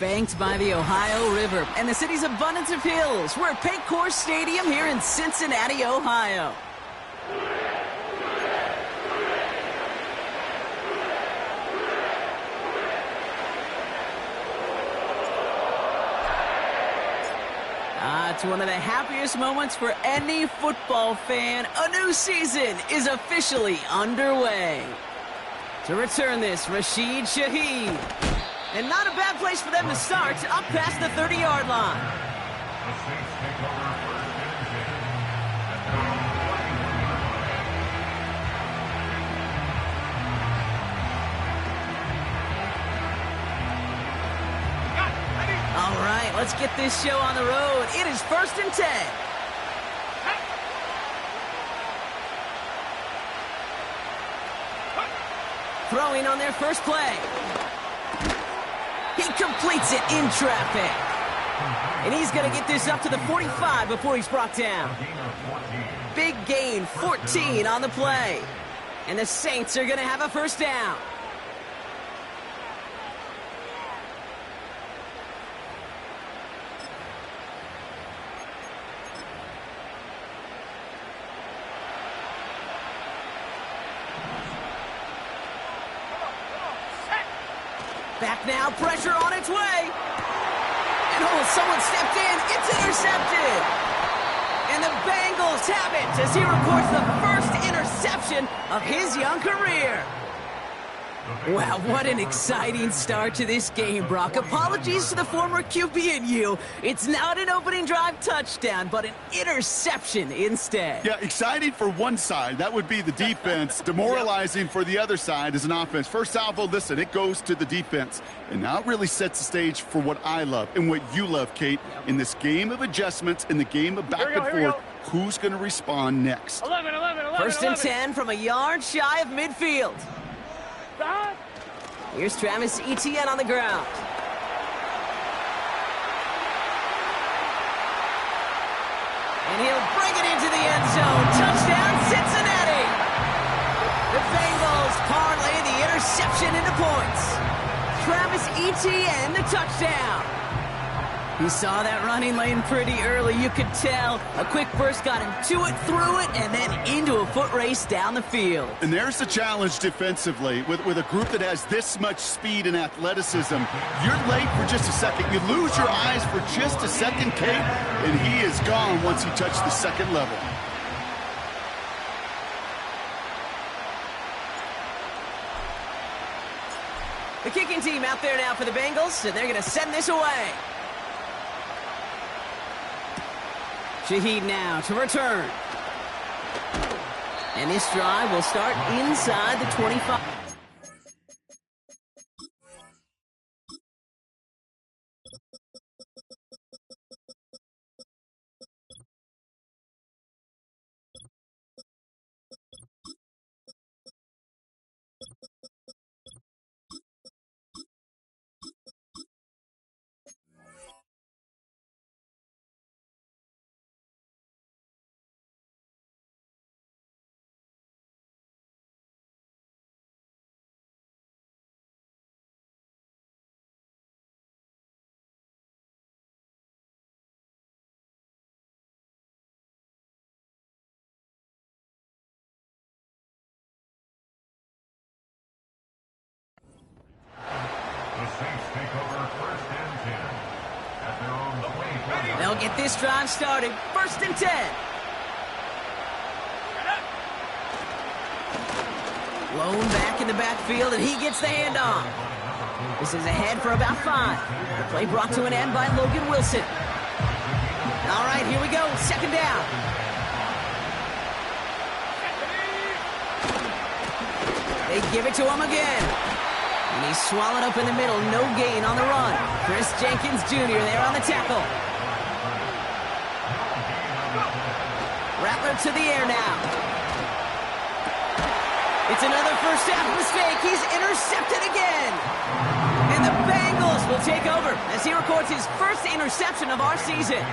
Banked by the Ohio River and the city's abundance of hills, we're at Paycor Stadium here in Cincinnati, Ohio. It's one of the happiest moments for any football fan. A new season is officially underway. To return this, Rashid Shaheed. And not a bad place for them to start, up past the 30-yard line. All right, let's get this show on the road. It is 1st and 10. Throwing on their first play. He completes it in traffic. And he's going to get this up to the 45 before he's brought down. Big gain, 14 on the play. And the Saints are going to have a first down. Back now, pressure on its way. And oh, someone stepped in. It's intercepted. And the Bengals have it as he records the first interception of his young career. Wow, what an exciting start to this game, Brock. Apologies to the former QB and you. It's not an opening drive touchdown, but an interception instead. Yeah, exciting for one side. That would be the defense. Demoralizing for the other side as an offense. First salvo, listen, it goes to the defense. And now it really sets the stage for what I love and what you love, Kate. In this game of adjustments, in the game of back and forth, who's going to respond next? 11. First and 10 from a yard shy of midfield. Here's Travis Etienne on the ground. And he'll bring it into the end zone. Touchdown, Cincinnati! The Bengals parlay the interception into points. Travis Etienne, the touchdown. He saw that running lane pretty early, you could tell. A quick burst got him to it, through it, and then into a foot race down the field. And there's the challenge defensively. With a group that has this much speed and athleticism, you're late for just a second. You lose your eyes for just a second, Kate, and he is gone once he touched the second level. The kicking team out there now for the Bengals, and they're going to send this away. Shaheed now to return. And this drive will start inside the 25. They'll get this drive started. 1st and 10. Lone back in the backfield, and he gets the handoff. This is ahead for about 5. The play brought to an end by Logan Wilson. All right, here we go. 2nd down. They give it to him again. And he's swallowed up in the middle. No gain on the run. Chris Jenkins Jr. there on the tackle. Rattler to the air now. It's another first half mistake. He's intercepted again. And the Bengals will take over as he records his first interception of our season.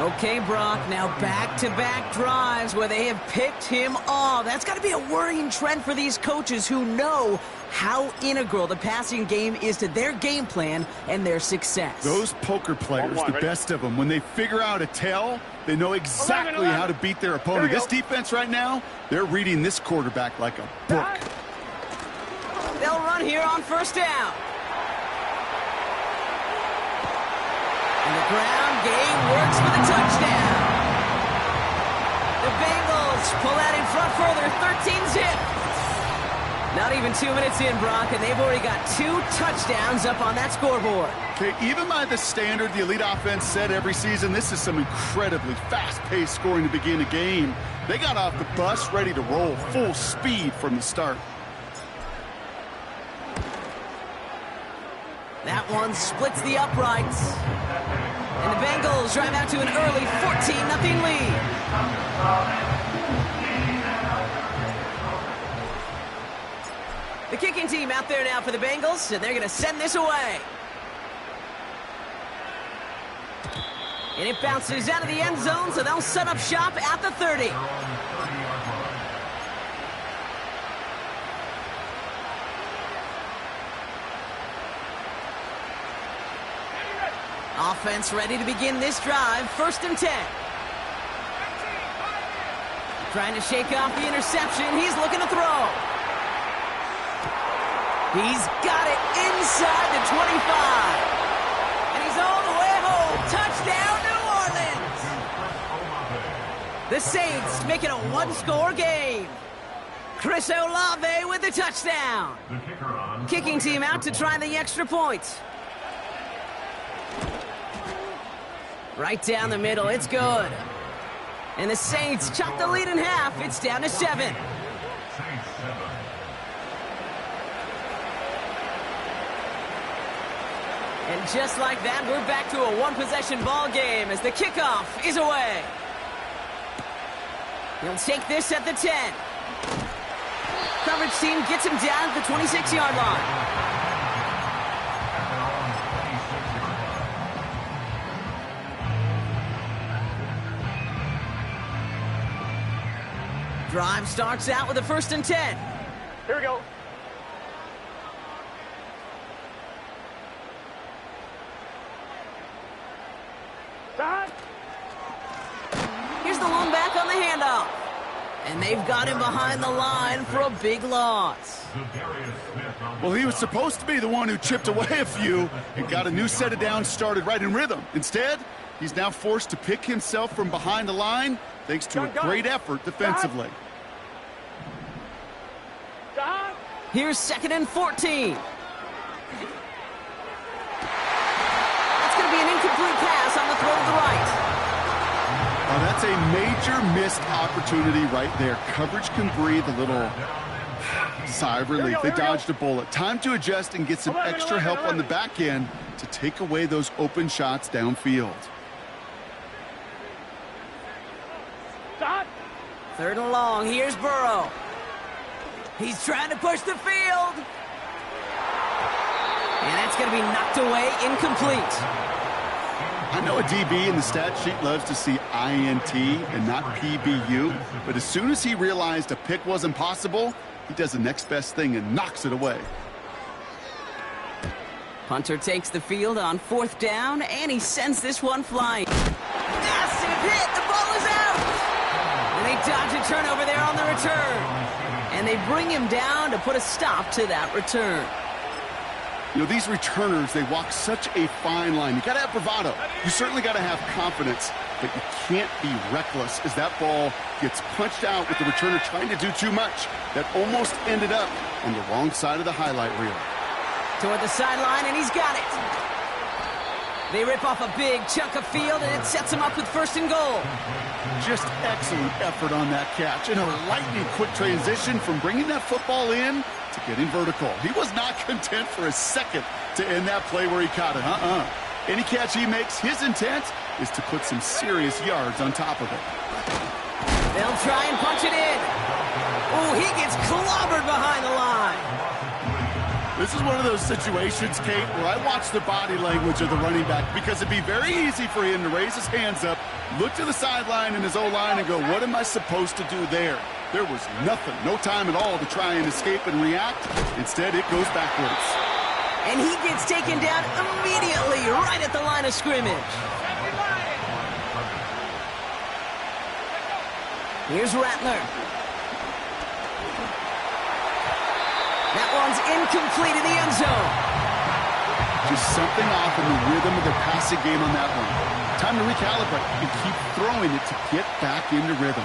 Okay, Brock, now back-to-back drives where they have picked him off. That's got to be a worrying trend for these coaches who know how integral the passing game is to their game plan and their success. Those poker players, the best of them, when they figure out a tell, they know exactly how to beat their opponent. This defense right now, they're reading this quarterback like a book. They'll run here on first down. And the ground game works for the touchdown. The Bengals pull that in front further, 13-zip. Not even 2 minutes in, Brock, and they've already got 2 touchdowns up on that scoreboard. Okay, even by the standard the elite offense set every season, this is some incredibly fast-paced scoring to begin a game. They got off the bus ready to roll full speed from the start. That one splits the uprights. And the Bengals drive out to an early 14-0 lead. The kicking team out there now for the Bengals, and they're going to send this away. And it bounces out of the end zone, so they'll set up shop at the 30. Offense ready to begin this drive, 1st and 10. Trying to shake off the interception. He's looking to throw. He's got it inside the 25. And he's all the way home. Touchdown, New Orleans. The Saints make it a 1-score game. Chris Olave with the touchdown. Kicking team out to try the extra point. Right down the middle, it's good. And the Saints chop the lead in half. It's down to 7. And just like that, we're back to a 1-possession ball game as the kickoff is away. He'll take this at the 10. Coverage team gets him down at the 26-yard line. Drive starts out with a 1st and 10. Here we go. Here's the lone back on the handoff. And they've got him behind the line for a big loss. Well, he was supposed to be the one who chipped away a few and got a new set of downs started right in rhythm. Instead, he's now forced to pick himself from behind the line thanks to a great effort defensively. Here's 2nd and 14. That's going to be an incomplete pass on the throw to the right. Now, that's a major missed opportunity right there. Coverage can breathe a little sigh of relief. They dodged a bullet. Time to adjust and get some extra help on the back end to take away those open shots downfield. 3rd and long. Here's Burrow. He's trying to push the field. And that's going to be knocked away, incomplete. I know a DB in the stat sheet loves to see INT and not PBU, but as soon as he realized a pick wasn't possible, he does the next best thing and knocks it away. Punter takes the field on 4th down, and he sends this one flying. Massive hit. The ball is out. And they dodge a turnover there on the return. And they bring him down to put a stop to that return. You know, these returners, they walk such a fine line. You got to have bravado. You certainly got to have confidence, but you can't be reckless as that ball gets punched out with the returner trying to do too much. That almost ended up on the wrong side of the highlight reel. Toward the sideline, and he's got it. They rip off a big chunk of field, and it sets him up with 1st and goal. Just excellent effort on that catch. And a lightning quick transition from bringing that football in to getting vertical. He was not content for a second to end that play where he caught it. Any catch he makes, his intent is to put some serious yards on top of it. They'll try and punch it in. Oh, he gets clobbered behind the line. This is one of those situations, Kate, where I watch the body language of the running back because it'd be very easy for him to raise his hands up, look to the sideline in his O-line and go, what am I supposed to do there? There was nothing, no time at all to try and escape and react. Instead, it goes backwards. And he gets taken down immediately right at the line of scrimmage. Here's Rattler. That one's incomplete in the end zone. Just something off in the rhythm of the passing game on that one. Time to recalibrate and keep throwing it to get back into rhythm.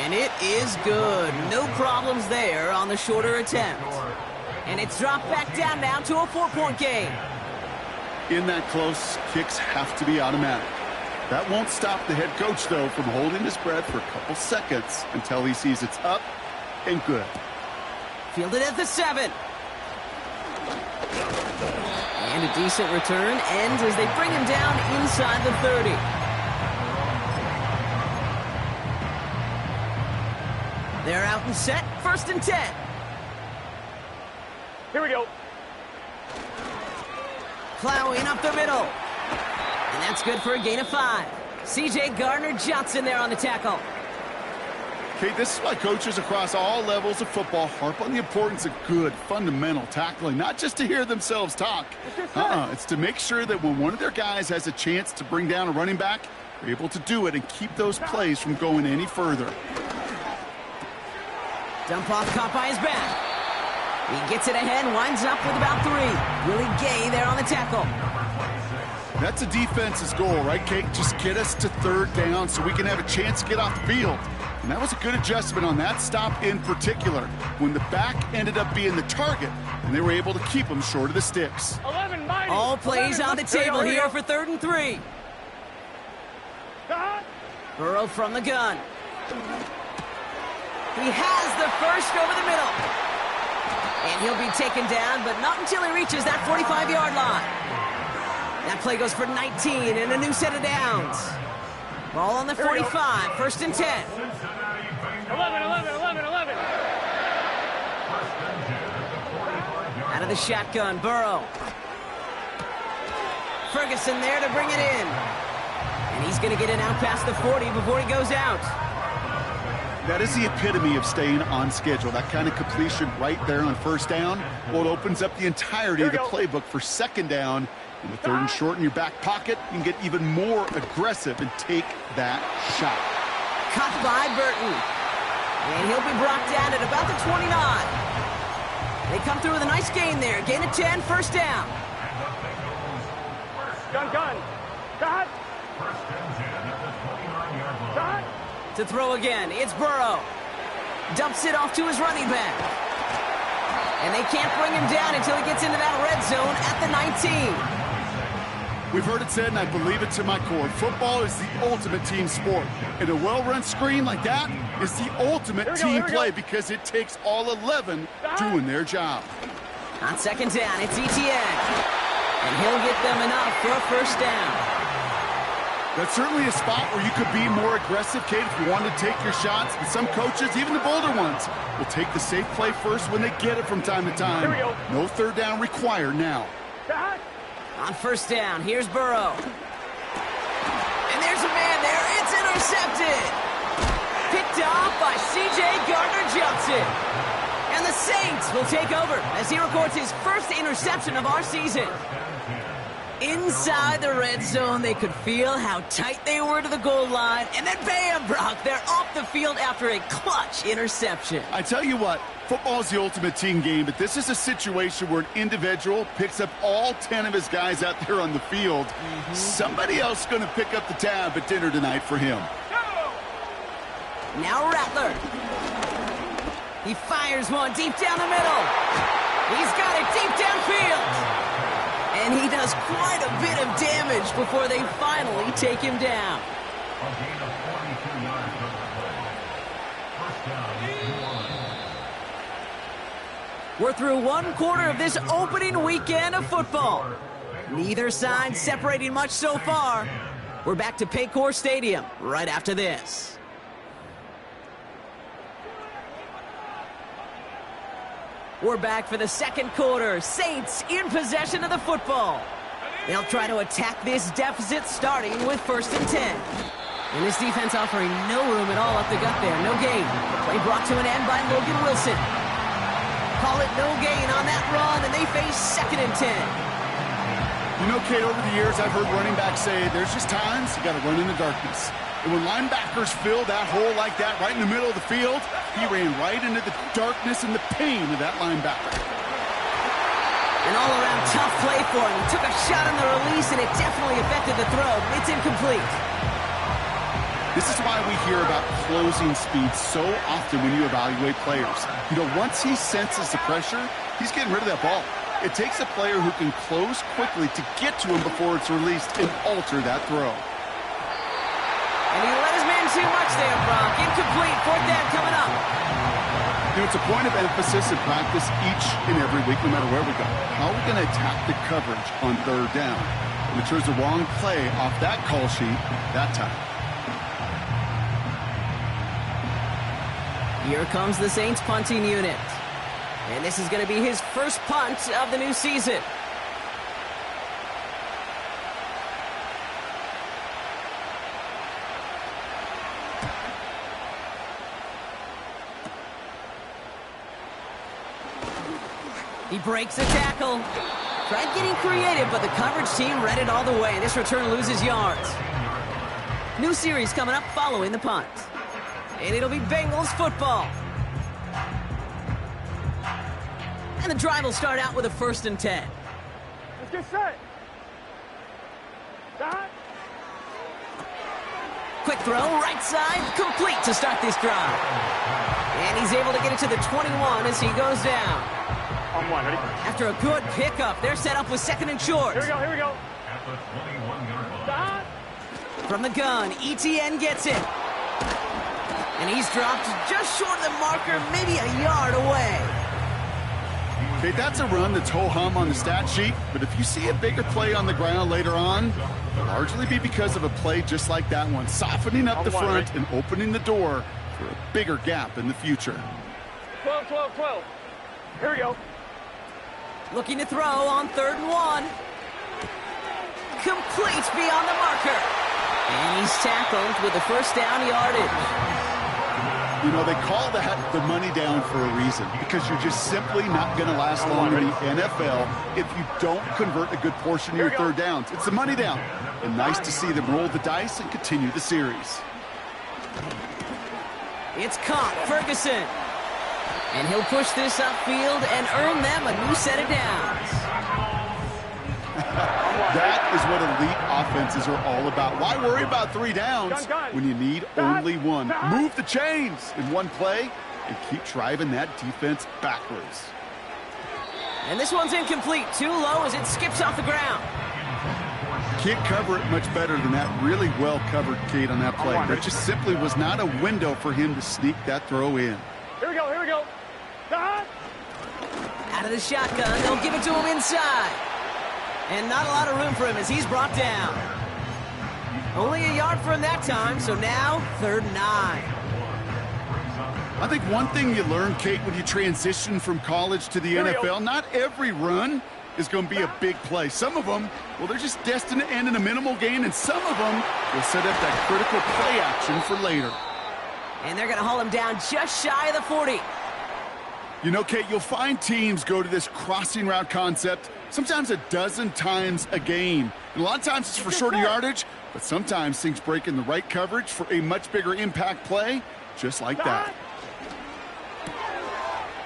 And it is good. No problems there on the shorter attempt. And it's dropped back down now to a 4-point game. In that close, kicks have to be automatic. That won't stop the head coach, though, from holding his breath for a couple seconds until he sees it's up and good. Fielded at the 7. And a decent return ends as they bring him down inside the 30. They're out and set. 1st and 10. Here we go. Plowing up the middle. And that's good for a gain of 5. C.J. Gardner-Johnson there on the tackle. Okay, this is why coaches across all levels of football harp on the importance of good, fundamental tackling, not just to hear themselves talk. It's to make sure that when one of their guys has a chance to bring down a running back, they're able to do it and keep those plays from going any further. Dump off caught by his back. He gets it ahead, winds up with about 3. Willie Gay there on the tackle. That's a defense's goal, right, Kate? Just get us to 3rd down so we can have a chance to get off the field. And that was a good adjustment on that stop in particular, when the back ended up being the target, and they were able to keep him short of the sticks. 11, mighty. All plays 11. on the table here for 3rd and 3. Burrow from the gun. He has the first over the middle. And he'll be taken down, but not until he reaches that 45-yard line. That play goes for 19 and a new set of downs. Ball on the 45, 1st and 10. 11. Out of the shotgun, Burrow. Ferguson there to bring it in. And he's going to get it out past the 40 before he goes out. That is the epitome of staying on schedule. That kind of completion right there on 1st down. Well, it opens up the entirety of the playbook for 2nd down. In the 3rd and short in your back pocket, you can get even more aggressive and take that shot. Caught by Burton. And he'll be brought down at about the 29. They come through with a nice gain there. Gain of 10, 1st down. Gun. Cut. To throw again, it's Burrow. Dumps it off to his running back. And they can't bring him down until he gets into that red zone at the 19. We've heard it said, and I believe it to my core, football is the ultimate team sport. And a well-run screen like that is the ultimate team play because it takes all 11 doing their job. On 2nd down, it's Etienne. And he'll get them enough for a 1st down. That's certainly a spot where you could be more aggressive, Kate, if you wanted to take your shots. And some coaches, even the bolder ones, will take the safe play first when they get it from time to time. No 3rd down required now. On 1st down, here's Burrow. And there's a man there. It's intercepted. Picked off by C.J. Gardner-Johnson. And the Saints will take over as he records his 1st interception of our season. Inside the red zone, they could feel how tight they were to the goal line. And then bam, Brock, they're off the field after a clutch interception. I tell you what, football is the ultimate team game, but this is a situation where an individual picks up all 10 of his guys out there on the field. Somebody else is going to pick up the tab at dinner tonight for him. Now Rattler. He fires one deep down the middle. He's got it deep downfield. And he does quite a bit of damage before they finally take him down. We're through 1 quarter of this opening weekend of football. Neither side separating much so far. We're back to Paycor Stadium right after this. We're back for the second quarter. Saints in possession of the football. They'll try to attack this deficit starting with 1st and 10. And this defense offering no room at all up the gut there. No gain. Play brought to an end by Logan Wilson. Call it no gain on that run, and they face 2nd and 10. You know, Kate, over the years, I've heard running backs say there's just times you got to run in the darkness. And when linebackers fill that hole like that right in the middle of the field, he ran right into the darkness and the pain of that linebacker. An all-around tough play for him. He took a shot on the release, and it definitely affected the throw. It's incomplete. This is why we hear about closing speed so often when you evaluate players. You know, once he senses the pressure, he's getting rid of that ball. It takes a player who can close quickly to get to him before it's released and alter that throw. And he let his man too much there, Brock. Incomplete. 4th down coming up. You know, it's a point of emphasis in practice each and every week, no matter where we go. How are we going to attack the coverage on 3rd down? And we chose the wrong play off that call sheet that time. Here comes the Saints punting unit. And this is going to be his first punt of the new season. He breaks the tackle. Tried getting creative, but the coverage team read it all the way. This return loses yards. New series coming up following the punt. And it'll be Bengals football. And the drive will start out with a 1st and 10. Let's get set. Stop. Quick throw, right side, complete to start this drive. And he's able to get it to the 21 as he goes down. On 1, ready? After a good pickup, they're set up with 2nd and short. Here we go, here we go. Stop. From the gun, ETN gets it. And he's dropped just short of the marker, maybe a yard away. Okay, that's a run that's ho-hum on the stat sheet, but if you see a bigger play on the ground later on, it'll largely be because of a play just like that one, softening up the front and opening the door for a bigger gap in the future. 12, 12, 12. Here we go. Looking to throw on 3rd and 1. Complete beyond the marker. And he's tackled with the 1st down yardage. You know, they call that the money down for a reason, because you're just simply not going to last long in the NFL if you don't convert a good portion of your 3rd downs. It's the money down. And nice to see them roll the dice and continue the series. It's caught, Ferguson. And he'll push this upfield and earn them a new set of downs. That is what elite offenses are all about. Why worry about 3 downs when you need only 1? Move the chains in one play and keep driving that defense backwards. And this one's incomplete. Too low as it skips off the ground. Can't cover it much better than that. Really well covered, Kate, on that play. There just simply was not a window for him to sneak that throw in. Here we go, here we go. Stop. Out of the shotgun, they'll give it to him inside. And not a lot of room for him as he's brought down. Only a yard for him that time, so now 3rd and 9. I think one thing you learn, Kate, when you transition from college to the NFL, not every run is going to be a big play. Some of them, well, they're just destined to end in a minimal gain, and some of them will set up that critical play action for later. And they're going to haul him down just shy of the 40. You know, Kate, you'll find teams go to this crossing route concept sometimes a dozen times a game. And a lot of times it's for shorter yardage, but sometimes things break in the right coverage for a much bigger impact play, just like that.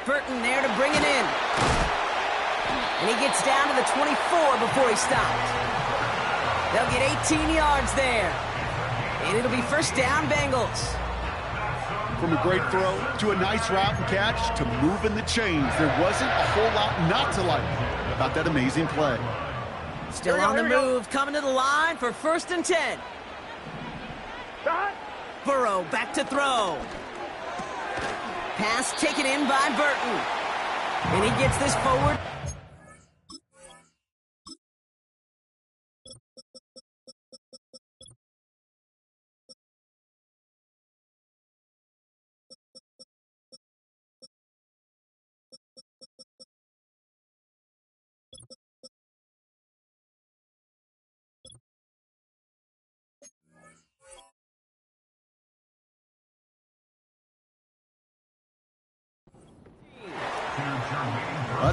Burton there to bring it in. And he gets down to the 24 before he stops. They'll get 18 yards there. And it'll be 1st down, Bengals. From a great throw to a nice route and catch to moving the chains, there wasn't a whole lot not to like about that amazing play. Still on the move, coming to the line for 1st and 10. Burrow back to throw. Pass taken in by Burton. And he gets this forward.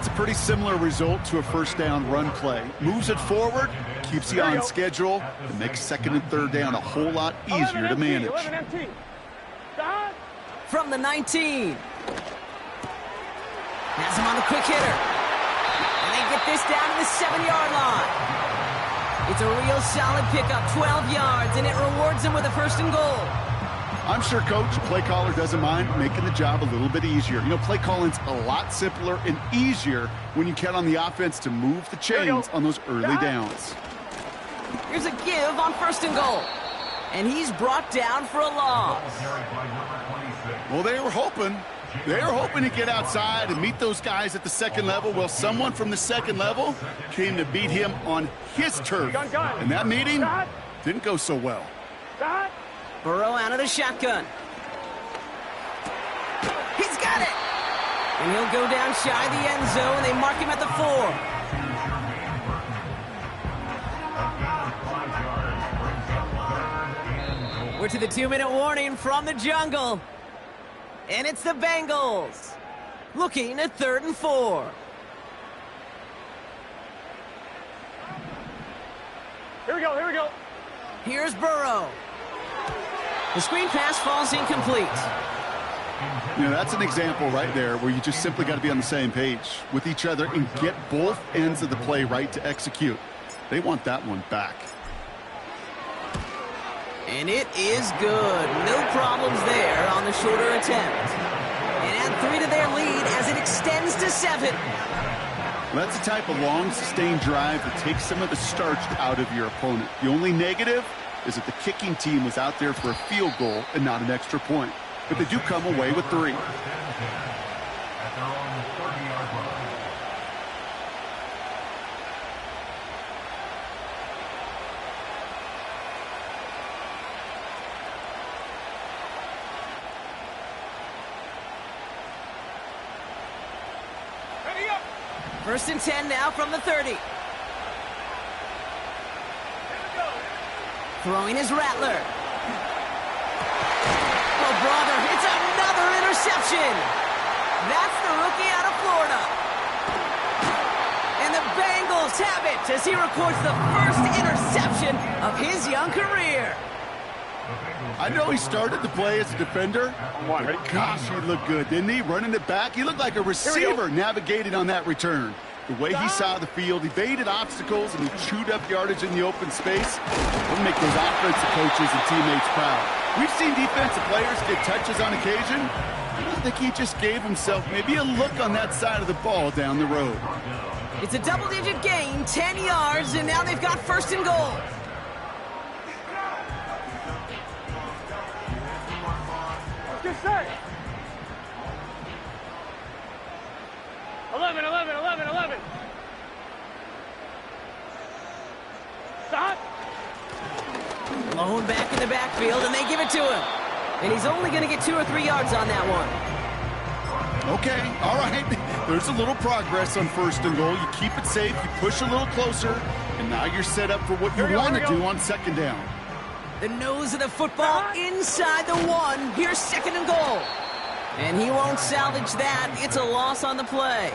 That's a pretty similar result to a first down run play. Moves it forward, keeps you on schedule, and makes second and third down a whole lot easier to manage. 11 MT. Stop. From the 19. Has him on the quick hitter. And they get this down to the 7-yard line. It's a real solid pickup, 12 yards, and it rewards them with a first and goal. I'm sure Coach, play caller, doesn't mind making the job a little bit easier. You know, play calling's a lot simpler and easier when you count on the offense to move the chains on those early downs. Here's a give on first and goal. And he's brought down for a loss. Well, they were hoping to get outside and meet those guys at the second level. Well, someone from the second level came to beat him on his turf. And that meeting didn't go so well. Burrow out of the shotgun. He's got it! And he'll go down shy of the end zone. They mark him at the 4. We're to the 2-minute warning from the jungle. And it's the Bengals looking at 3rd and 4. Here we go, here we go. Here's Burrow. The screen pass falls incomplete. You know, that's an example right there where you just simply got to be on the same page with each other and get both ends of the play right to execute. They want that one back. And it is good. No problems there on the shorter attempt. And add 3 to their lead as it extends to 7. That's the type of long, sustained drive that takes some of the starch out of your opponent. The only negative is that the kicking team was out there for a field goal and not an extra point. But they do come away with 3. First and 10 now from the 30. Throwing his Rattler. Oh, brother, it's another interception. That's the rookie out of Florida. And the Bengals have it as he records the first interception of his young career. I know he started the play as a defender, but gosh, he looked good, didn't he? Running it back, he looked like a receiver navigating on that return. The way he saw the field, evaded obstacles, and he chewed up yardage in the open space. Will make those offensive coaches and teammates proud. We've seen defensive players get touches on occasion. I think he just gave himself maybe a look on that side of the ball down the road. It's a double-digit gain, 10 yards, and now they've got first and goal. Get set. 11, 11, 11, 11. Stop. Blown back in the backfield, and they give it to him. And he's only going to get 2 or 3 yards on that one. Okay, all right. There's a little progress on first and goal. You keep it safe, you push a little closer, and now you're set up for what you want to do on second down. The nose of the football inside the 1. Here's second and goal. And he won't salvage that. It's a loss on the play.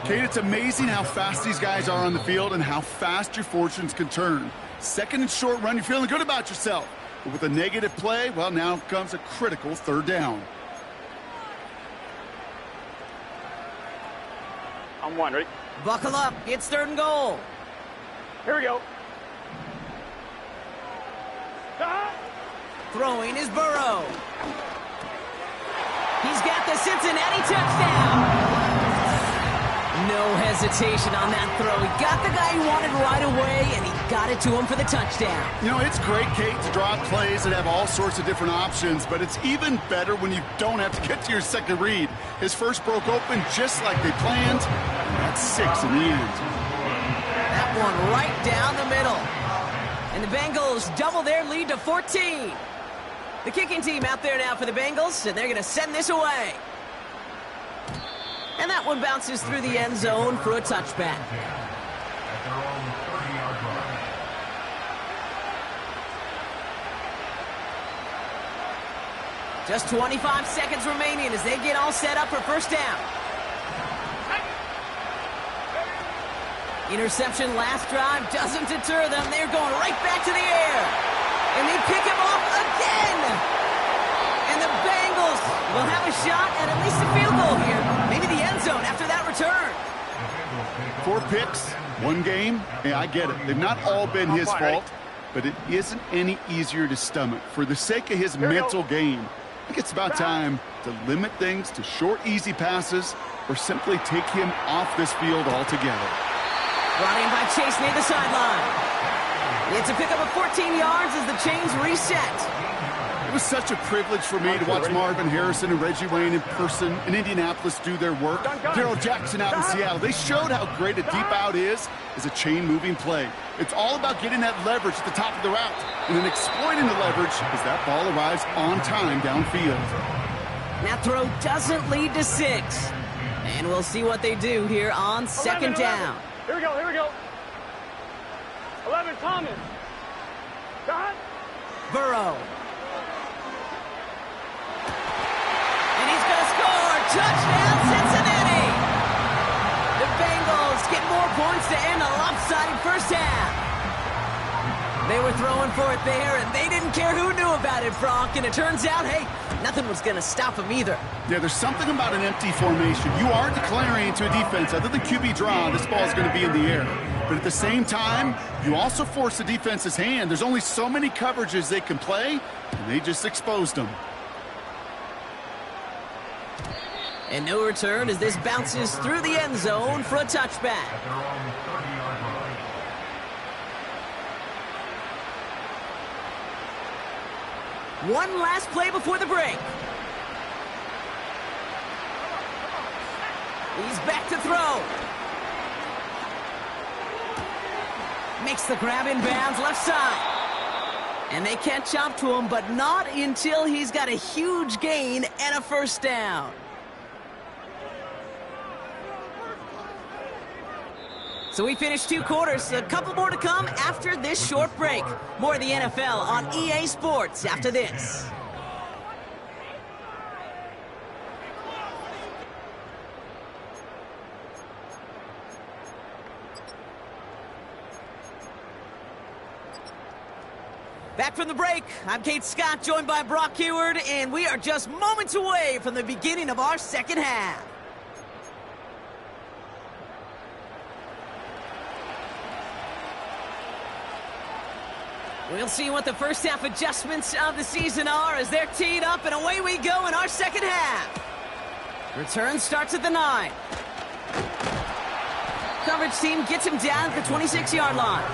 Kate, it's amazing how fast these guys are on the field and how fast your fortunes can turn. Second and short run, you're feeling good about yourself. But with a negative play, well, now comes a critical third down. I'm 1, ready? Buckle up. It's third and goal. Here we go. Stop. Throwing is Burrow. He's got the Cincinnati touchdown. No hesitation on that throw. He got the guy he wanted right away, and he got it to him for the touchdown. You know, it's great, Kate, to draw plays that have all sorts of different options, but it's even better when you don't have to get to your second read. His first broke open just like they planned, and that's 6 in the end. That one right down the middle. And the Bengals double their lead to 14. The kicking team out there now for the Bengals, and they're going to send this away. And that one bounces through the end zone for a touchback. Just 25 seconds remaining as they get all set up for first down. Interception last drive doesn't deter them. They're going right back to the air. And they pick him off again. And the Bengals will have a shot at least a field goal here. Maybe the end zone after that return. 4 picks, 1 game. Yeah, I get it. They've not all been his fault, but it isn't any easier to stomach. For the sake of his mental game, I think it's about time to limit things to short, easy passes or simply take him off this field altogether. Brought in by Chase near the sideline. It's a pickup of 14 yards as the chains reset. It was such a privilege for me to watch Marvin Harrison and Reggie Wayne in person in Indianapolis do their work. Darrell Jackson out in Seattle. They showed how great a deep out is as a chain-moving play. It's all about getting that leverage at the top of the route and then exploiting the leverage as that ball arrives on time downfield. That throw doesn't lead to 6. And we'll see what they do here on second down. Here we go, here we go. 11, Thomas. Scott. Burrow. And he's going to score. Touchdown, Cincinnati. The Bengals get more points to end a lopsided first half. They were throwing for it there, and they didn't care who knew about it, Frank. And it turns out, hey, nothing was going to stop them either. Yeah, there's something about an empty formation. You are declaring to a defense, other than QB draw, this ball is going to be in the air. But at the same time, you also force the defense's hand. There's only so many coverages they can play, and they just exposed them. And no return as this bounces through the end zone for a touchback. One last play before the break. He's back to throw. Makes the grab in bounds left side. And they catch up to him, but not until he's got a huge gain and a first down. So we finished 2 quarters. A couple more to come after this short break. More of the NFL on EA Sports after this. Back from the break, I'm Kate Scott, joined by Brock Heward, and we are just moments away from the beginning of our second half. We'll see what the first half adjustments of the season are as they're teed up, and away we go in our second half. Return starts at the 9. Coverage team gets him down at the 26-yard line.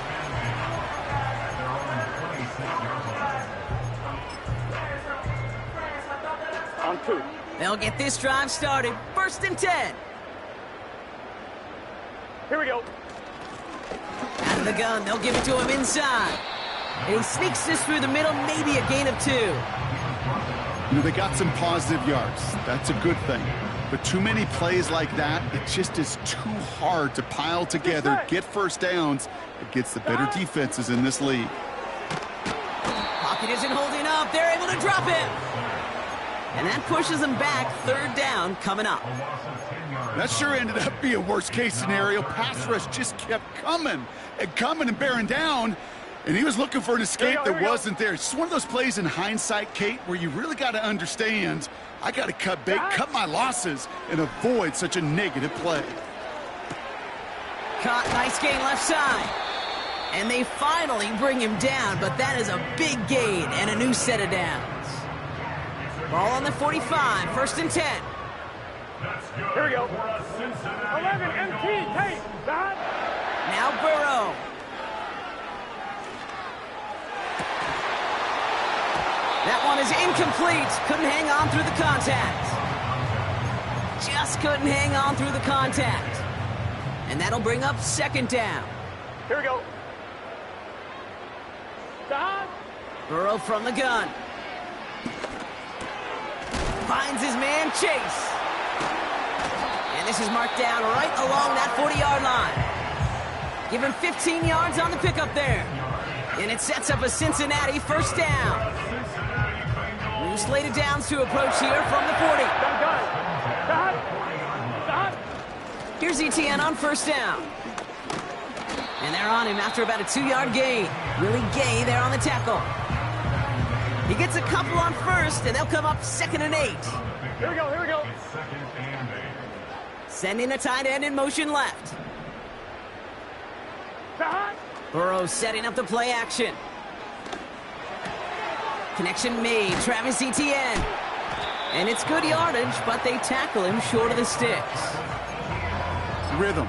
On 2. They'll get this drive started. 1st and 10. Here we go. Out of the gun, they'll give it to him inside. And he sneaks this through the middle, maybe a gain of 2. You know, they got some positive yards. That's a good thing. But too many plays like that, it just is too hard to pile together, get first downs against the better defenses in this league. Pocket isn't holding up. They're able to drop him. And that pushes them back. 3rd down coming up. That sure ended up being a worst-case scenario. Pass rush just kept coming and bearing down. And he was looking for an escape that wasn't there. It's just one of those plays in hindsight, Kate, where you really got to understand, I got to cut bait, cut my losses, and avoid such a negative play. Caught, nice gain left side. And they finally bring him down, but that is a big gain and a new set of downs. Ball on the 45, 1st and 10. Here we go. 11, MT, Kate, Scott. Now Burrow. That one is incomplete. Couldn't hang on through the contact. Just couldn't hang on through the contact. And that'll bring up 2nd down. Here we go. Scott. Burrow from the gun. Finds his man, Chase. And this is marked down right along that 40-yard line. Give him 15 yards on the pickup there. And it sets up a Cincinnati 1st down. New slated downs to approach here from the 40. Stop. Here's ETN on 1st down. And they're on him after about a 2-yard gain. Willie Gay there on the tackle. He gets a couple on first, and they'll come up 2nd and 8. Here we go, here we go. Sending a tight end in motion left. Shot. Burrow setting up the play action. Connection made, Travis Etienne. And it's good yardage, but they tackle him short of the sticks. Rhythm.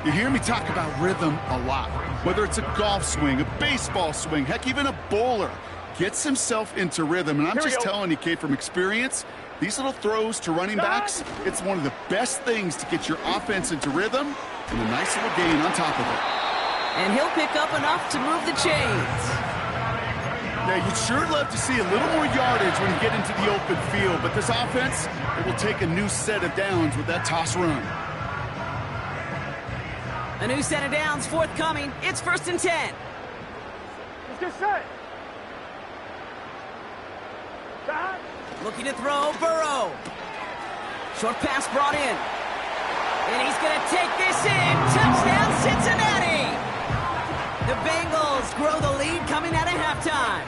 You hear me talk about rhythm a lot. Whether it's a golf swing, a baseball swing, heck, even a bowler gets himself into rhythm. And I'm just telling you, Kate, from experience, these little throws to running backs, it's one of the best things to get your offense into rhythm and a nice little gain on top of it. And he'll pick up enough to move the chains. Yeah, you'd sure love to see a little more yardage when you get into the open field, but this offense, it will take a new set of downs with that toss run. A new set of downs forthcoming. It's 1st and 10. Let's get set. Shot. Looking to throw, Burrow. Short pass brought in. And he's going to take this in. Touchdown, Cincinnati! The Bengals grow the lead coming out of halftime.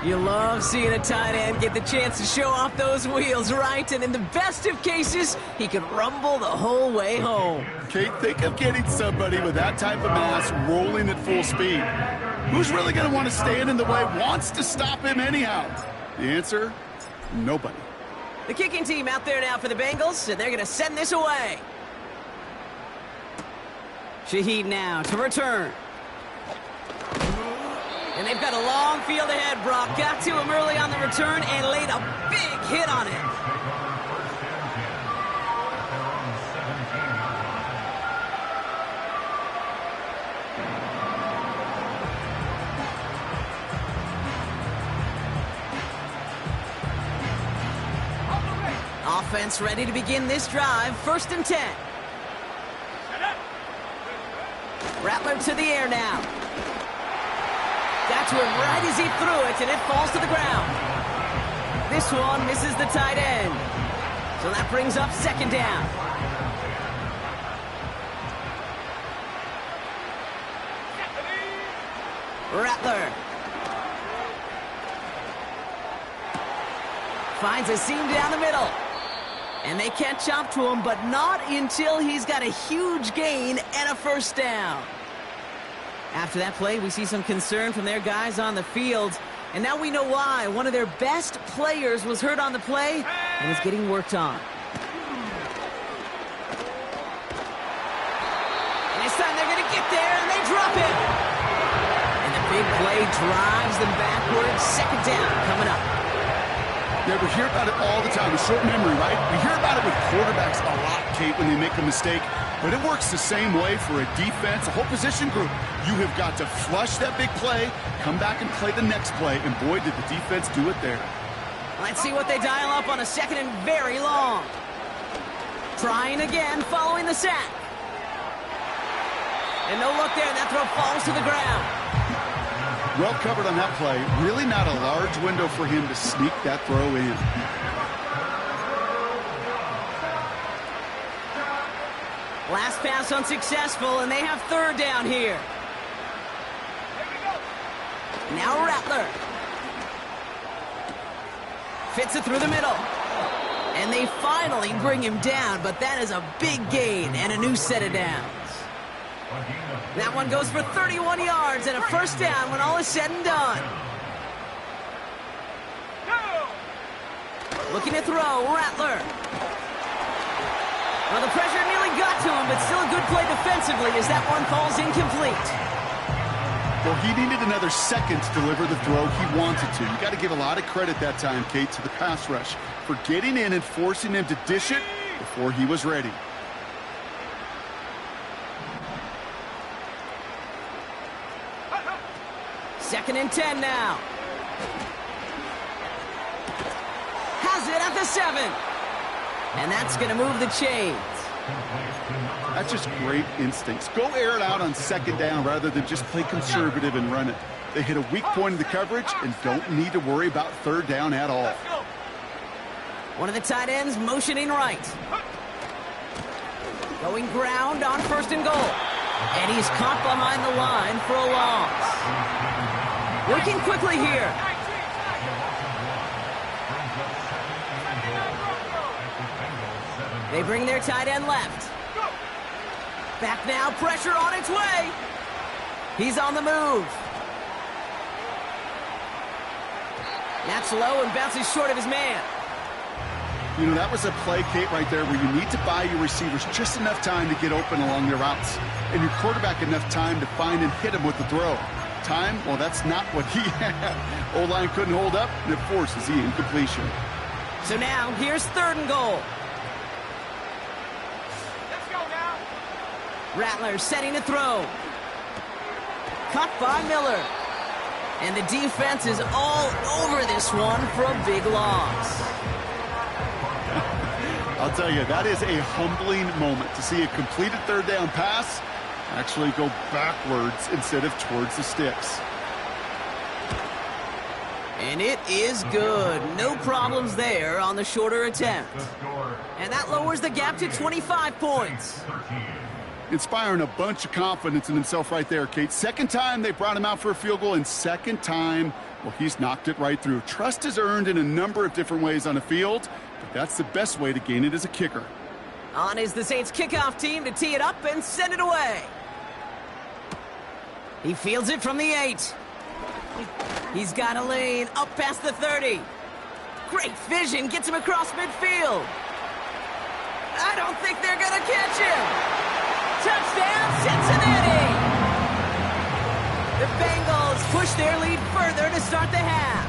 You love seeing a tight end get the chance to show off those wheels, right? And in the best of cases, he can rumble the whole way home. Kate, think of getting somebody with that type of mass rolling at full speed. Who's really going to want to stand in the way, wants to stop him anyhow? The answer, nobody. The kicking team out there now for the Bengals, and they're going to send this away. Shaheed now to return. And they've got a long field ahead, Brock. Got to him early on the return and laid a big hit on him. Offense ready to begin this drive. 1st and 10. Rattler to the air now. Got to him right as he threw it, and it falls to the ground. This one misses the tight end. So that brings up 2nd down. Rattler. Finds a seam down the middle. And they catch up to him, but not until he's got a huge gain and a 1st down. After that play, we see some concern from their guys on the field. And now we know why. One of their best players was hurt on the play and is getting worked on. And this time they're going to get there, and they drop it. And the big play drives them backwards. 2nd down coming up. Yeah, we hear about it all the time. A short memory, right? We hear about it with quarterbacks a lot, Kate, when they make a mistake. But it works the same way for a defense, a whole position group. You have got to flush that big play, come back and play the next play, and boy, did the defense do it there. Let's see what they dial up on a 2nd and very long. Trying again following the sack. And no look there, that throw falls to the ground. Well covered on that play. Really not a large window for him to sneak that throw in. Last pass unsuccessful, and they have 3rd down here. Now Rattler. Fits it through the middle. And they finally bring him down, but that is a big gain and a new set of downs. That one goes for 31 yards and a 1st down when all is said and done. Looking to throw, Rattler. Well, the pressure nearly got to him, but still a good play defensively as that one falls incomplete. Well, he needed another second to deliver the throw he wanted to. You got to give a lot of credit that time, Kate, to the pass rush for getting in and forcing him to dish it before he was ready. Second and 10 now. Has it at the 7. And that's going to move the chains. That's just great instincts. Go air it out on 2nd down rather than just play conservative and run it. They hit a weak point in the coverage and don't need to worry about 3rd down at all. One of the tight ends motioning right. Going ground on 1st and goal. And he's caught behind the line for a loss. Working quickly here. They bring their tight end left. Back now, pressure on its way. He's on the move. That's low and bounces short of his man. You know, that was a play, Kate, right there where you need to buy your receivers just enough time to get open along their routes. And your quarterback enough time to find and hit him with the throw. Time, well, that's not what he had. O-line couldn't hold up, and it forces the incompletion. So now, here's 3rd and goal. Let's go now. Rattler setting to throw. Cut by Miller. And the defense is all over this one for a big loss. I'll tell you, that is a humbling moment to see a completed 3rd down pass actually go backwards instead of towards the sticks. And it is good. No problems there on the shorter attempt. And that lowers the gap to 25 points. Inspiring a bunch of confidence in himself right there, Kate. 2nd time they brought him out for a field goal, and 2nd time, well, he's knocked it right through. Trust is earned in a number of different ways on the field, but that's the best way to gain it as a kicker. On is the Saints kickoff team to tee it up and send it away. He fields it from the 8. He's got a lane up past the 30. Great vision, gets him across midfield. I don't think they're going to catch him. Touchdown, Cincinnati! The Bengals push their lead further to start the half.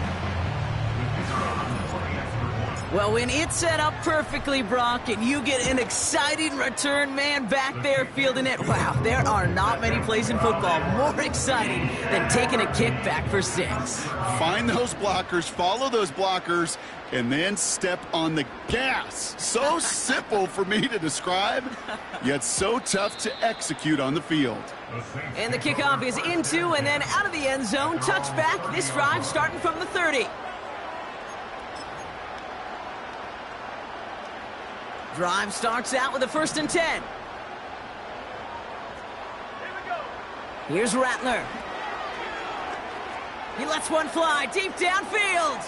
Well, when it's set up perfectly, Brock, and you get an exciting return man back there fielding it, wow, there are not many plays in football more exciting than taking a kickback for 6. Find those blockers, follow those blockers, and then step on the gas. So simple for me to describe, yet so tough to execute on the field. And the kickoff is into and then out of the end zone. Touchback, this drive starting from the 30. Drive starts out with a 1st and 10. Here's Rattler. He lets one fly deep downfield.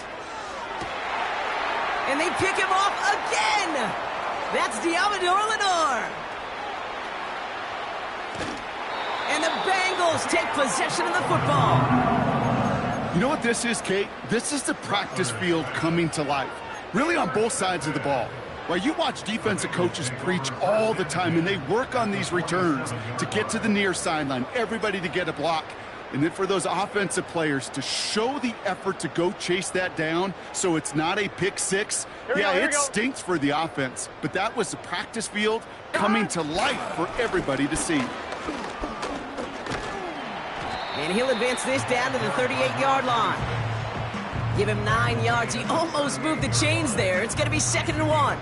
And they pick him off again. That's Diamador Lenore. And the Bengals take possession of the football. You know what this is, Kate? This is the practice field coming to life. Really on both sides of the ball. Right, you watch defensive coaches preach all the time, and they work on these returns to get to the near sideline, everybody to get a block. And then for those offensive players to show the effort to go chase that down so it's not a pick 6. Yeah, it stinks for the offense, but that was the practice field coming to life for everybody to see. And he'll advance this down to the 38-yard line. Give him 9 yards. He almost moved the chains there. It's going to be 2nd and 1.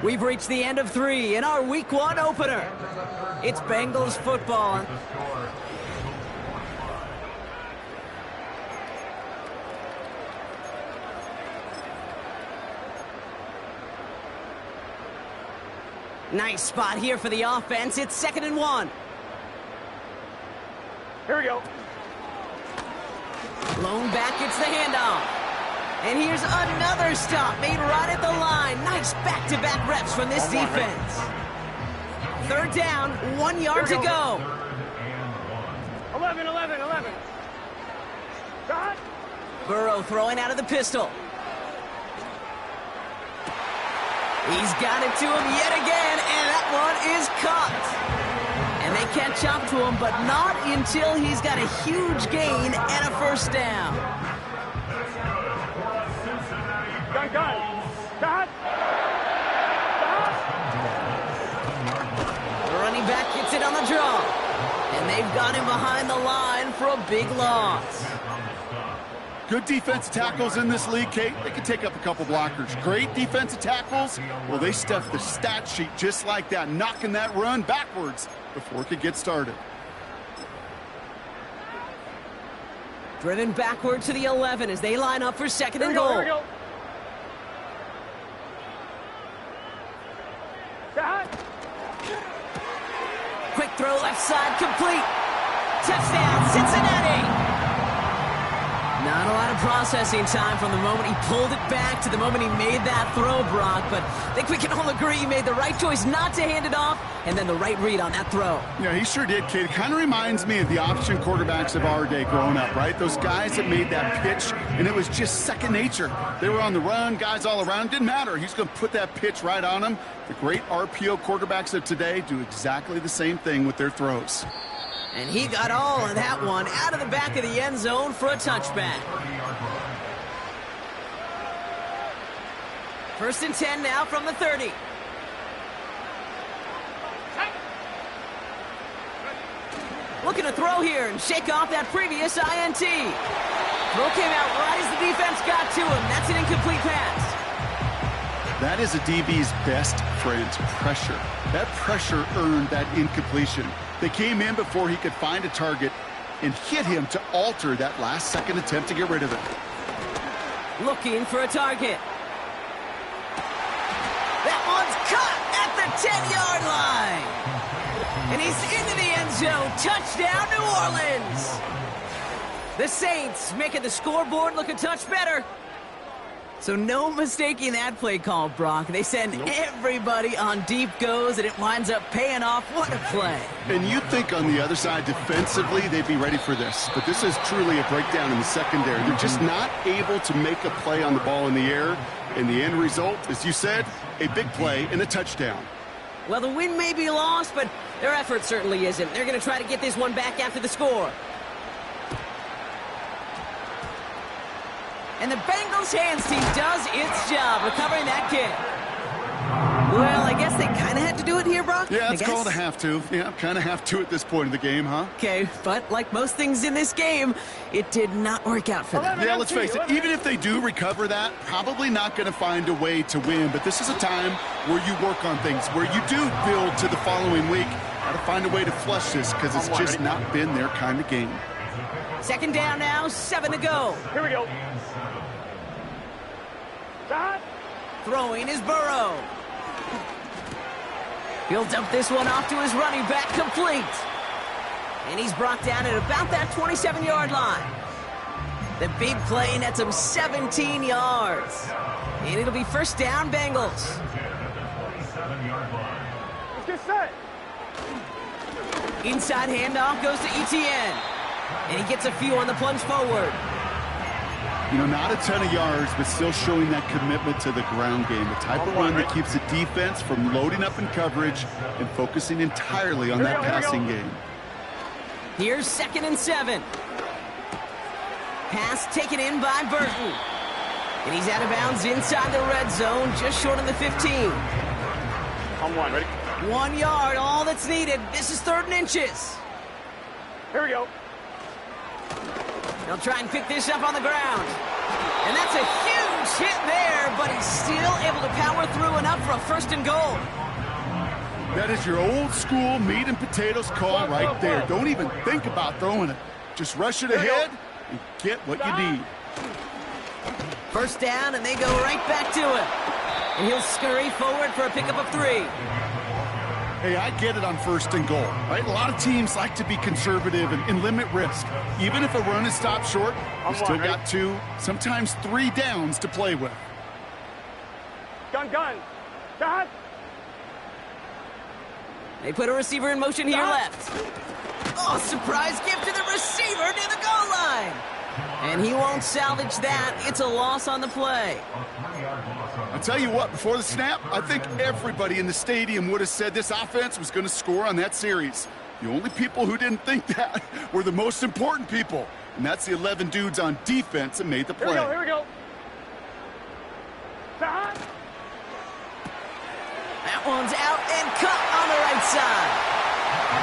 We've reached the end of 3 in our Week 1 opener. It's Bengals football. Nice spot here for the offense. It's 2nd and 1. Here we go. Blown back, gets the handoff. And here's another stop made right at the line. Nice back-to-back reps from this defense. 3rd down, 1 yard to go. 11. Shot. Burrow throwing out of the pistol. He's got it to him yet again, and that one is caught. And they catch up to him, but not until he's got a huge gain and a 1st down. Gun. Shot. The running back gets it on the draw. And they've got him behind the line for a big loss. Good defensive tackles in this league, Kate. They can take up a couple blockers. Great defensive tackles. Well, they stuffed the stat sheet just like that, knocking that run backwards before it could get started. Driven backward to the 11 as they line up for 2nd and goal. Here we go. Shot. complete. Touchdown, Cincinnati. Not a lot of processing time from the moment he pulled it back to the moment he made that throw, Brock. But I think we can all agree he made the right choice not to hand it off, and then the right read on that throw. Yeah, he sure did, kid. It kind of reminds me of the option quarterbacks of our day growing up, right? Those guys that made that pitch, and it was just second nature. They were on the run, guys all around. Didn't matter. He's going to put that pitch right on them. The great RPO quarterbacks of today do exactly the same thing with their throws. And he got all of that one out of the back of the end zone for a touchback. 1st and 10 now from the 30. Looking to throw here and shake off that previous INT. Throw came out right as the defense got to him. That's an incomplete pass. That is a DB's best friend, pressure. That pressure earned that incompletion. They came in before he could find a target and hit him to alter that last-second attempt to get rid of it. Looking for a target. That one's caught at the 10-yard line. And he's into the end zone. Touchdown, New Orleans. The Saints making the scoreboard look a touch better. So no mistaking that play call, Brock. They send everybody on deep goes, and it winds up paying off. What a play. And you'd think on the other side, defensively, they'd be ready for this. But this is truly a breakdown in the secondary. They're just not able to make a play on the ball in the air. And the end result, as you said, a big play and a touchdown. Well, the win may be lost, but their effort certainly isn't. They're going to try to get this one back after the score. And the Bengals hands team does its job recovering that kick. Well, I guess they kind of had to do it here, Brock. Yeah, it's called a have to. Yeah, kind of have to at this point in the game, huh? Okay, but like most things in this game, it did not work out for them. Yeah, let's face it, even if they do recover that, probably not going to find a way to win. But this is a time where you work on things, where you do build to the following week. Got to find a way to flush this because it's just not been their kind of game. 2nd down now, 7 to go. Here we go. Shot. Throwing is Burrow. He'll dump this one off to his running back, complete. And he's brought down at about that 27-yard line. The big play nets him 17 yards. And it'll be 1st down, Bengals. Let's get set. Inside handoff goes to ETN. And he gets a few on the plunge forward. You know, not a ton of yards, but still showing that commitment to the ground game. The type of run that keeps the defense from loading up in coverage and focusing entirely on that passing game. Here's 2nd and 7. Pass taken in by Burton. And he's out of bounds inside the red zone, just short of the 15. On one, ready? 1 yard, all that's needed. This is 3rd and inches. Here we go. He'll try and pick this up on the ground. And that's a huge hit there, but he's still able to power through enough for a 1st and goal. That is your old school meat and potatoes call right there. Don't even think about throwing it. Just rush it ahead and get what you need. 1st down, and they go right back to it. And he'll scurry forward for a pickup of 3. Hey, I get it on 1st and goal, right? A lot of teams like to be conservative and limit risk. Even if a run is stopped short, you still got 2, sometimes 3 downs to play with. Gun. Shot. They put a receiver in motion here left. Oh, surprise gift to the receiver near the goal line. And he won't salvage that. It's a loss on the play. I'll tell you what, before the snap, I think everybody in the stadium would have said this offense was going to score on that series. The only people who didn't think that were the most important people, and that's the 11 dudes on defense that made the play. Here we go. Shot. That one's out and cut on the right side.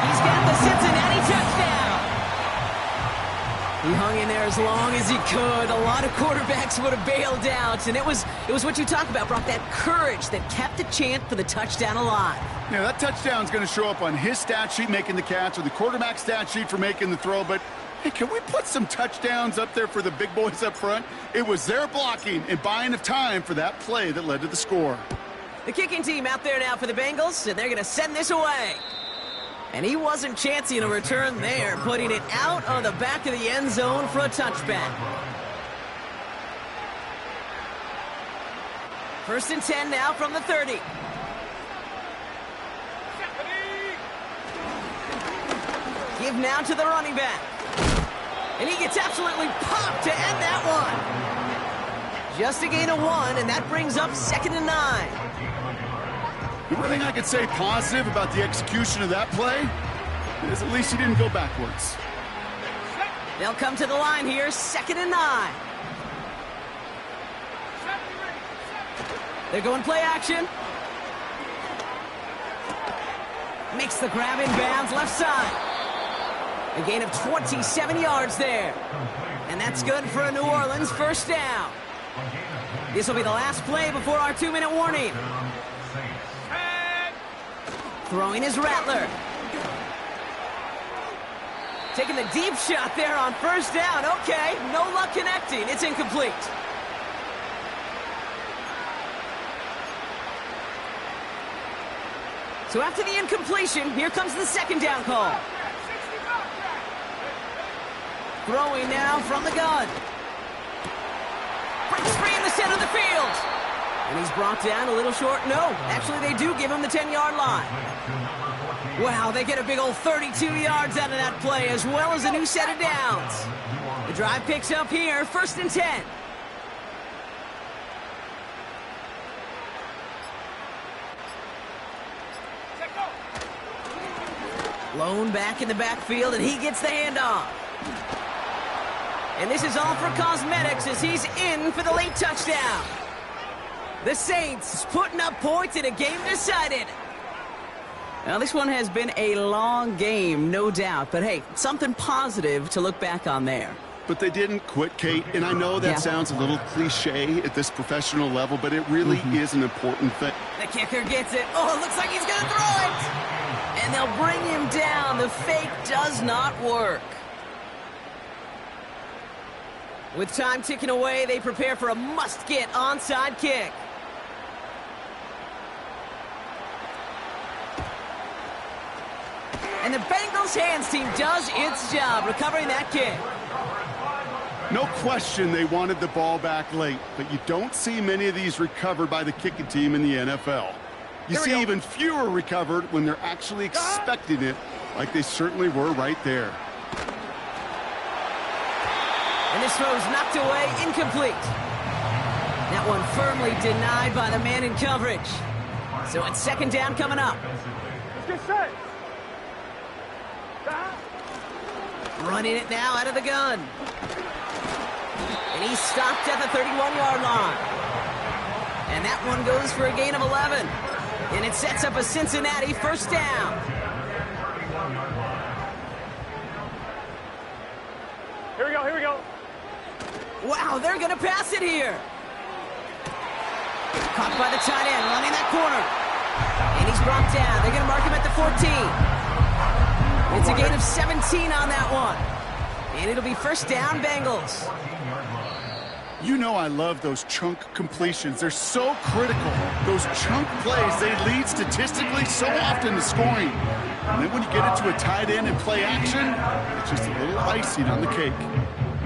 He's got the Cincinnati touchdown. He hung in there as long as he could. A lot of quarterbacks would have bailed out. And it was what you talked about, Brock, that courage that kept the chant for the touchdown alive. Yeah, that touchdown's going to show up on his stat sheet making the catch or the quarterback stat sheet for making the throw. But, hey, can we put some touchdowns up there for the big boys up front? It was their blocking and buying of time for that play that led to the score. The kicking team out there now for the Bengals, and they're going to send this away. And he wasn't chancing a return there, putting it out of the back of the end zone for a touchback. 1st and 10 now from the 30. Give now to the running back. And he gets absolutely popped to end that one. Just a gain of 1, and that brings up 2nd and 9. The only thing I could say positive about the execution of that play is at least he didn't go backwards. They'll come to the line here, 2nd and 9. They're going play action. Makes the grab in bounds left side. A gain of 27 yards there. And that's good for a New Orleans 1st down. This will be the last play before our 2-minute warning. Throwing his Rattler. Taking the deep shot there on 1st down. Okay, no luck connecting. It's incomplete. So after the incompletion, here comes the 2nd down call. Throwing now from the gun. Breaks free in the center of the field. And he's brought down a little short. No, actually they do give him the 10-yard line. Wow, they get a big old 32 yards out of that play, as well as a new set of downs. The drive picks up here, 1st and 10. Blown back in the backfield, and he gets the handoff. And this is all for cosmetics as he's in for the late touchdown. The Saints putting up points in a game decided. Now, this one has been a long game, no doubt. But, hey, something positive to look back on there. But they didn't quit, Kate. And I know that sounds a little cliche at this professional level, but it really is an important thing. The kicker gets it. Oh, it looks like he's going to throw it. And they'll bring him down. The fake does not work. With time ticking away, they prepare for a must-get onside kick. And the Bengals hands team does its job recovering that kick. No question they wanted the ball back late, but you don't see many of these recovered by the kicking team in the NFL. You see even fewer recovered when they're actually expecting it, like they certainly were right there. And this throw's knocked away, incomplete. That one firmly denied by the man in coverage. So it's 2nd down coming up. Let's get set. Running it now out of the gun. And he's stopped at the 31-yard line. And that one goes for a gain of 11. And it sets up a Cincinnati 1st down. Here we go, here we go. Wow, they're going to pass it here. Caught by the tight end, running that corner. And he's brought down. They're going to mark him at the 14. It's a gain of 17 on that one. And it'll be 1st down, Bengals. You know I love those chunk completions. They're so critical. Those chunk plays, they lead statistically so often to scoring. And then when you get into a tight end and play action, it's just a little icing on the cake.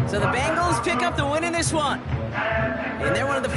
So the Bengals pick up the win in this one. And they're one of the